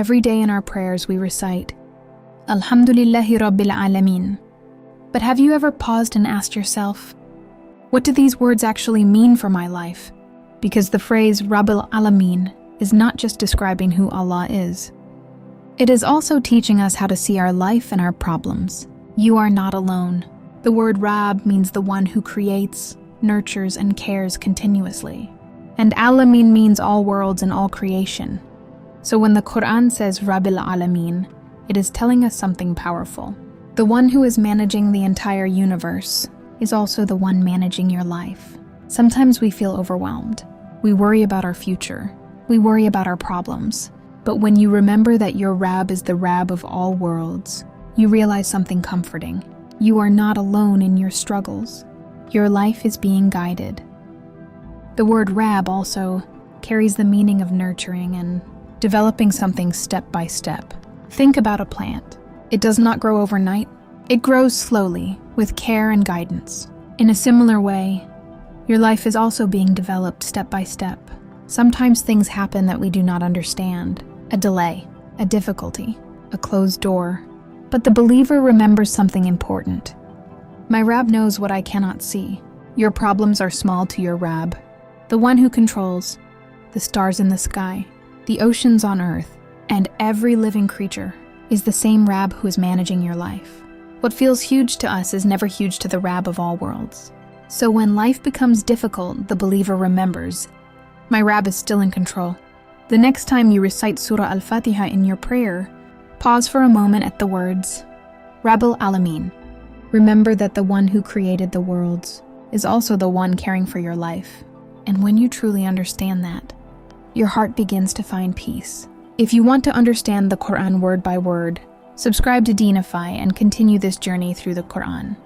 Every day in our prayers we recite, Alhamdulillahi Rabbil Alameen. But have you ever paused and asked yourself, what do these words actually mean for my life? Because the phrase Rabbil Alameen is not just describing who Allah is. It is also teaching us how to see our life and our problems. You are not alone. The word Rabb means the one who creates, nurtures, and cares continuously. And Alameen means all worlds and all creation. So when the Qur'an says Rabbil Alameen, it is telling us something powerful. The one who is managing the entire universe is also the one managing your life. Sometimes we feel overwhelmed. We worry about our future. We worry about our problems. But when you remember that your Rabb is the Rabb of all worlds, you realize something comforting. You are not alone in your struggles. Your life is being guided. The word Rabb also carries the meaning of nurturing and developing something step by step. Think about a plant. It does not grow overnight. It grows slowly, with care and guidance. In a similar way, your life is also being developed step by step. Sometimes things happen that we do not understand. A delay, a difficulty, a closed door. But the believer remembers something important. My Rabb knows what I cannot see. Your problems are small to your Rabb. The one who controls the stars in the sky, the oceans on earth, and every living creature is the same Rabb who is managing your life. What feels huge to us is never huge to the Rabb of all worlds. So when life becomes difficult, the believer remembers, my Rabb is still in control. The next time you recite Surah Al-Fatiha in your prayer, pause for a moment at the words, Rabbil Alameen. Remember that the one who created the worlds is also the one caring for your life. And when you truly understand that, your heart begins to find peace. If you want to understand the Qur'an word by word, subscribe to Deenify and continue this journey through the Qur'an.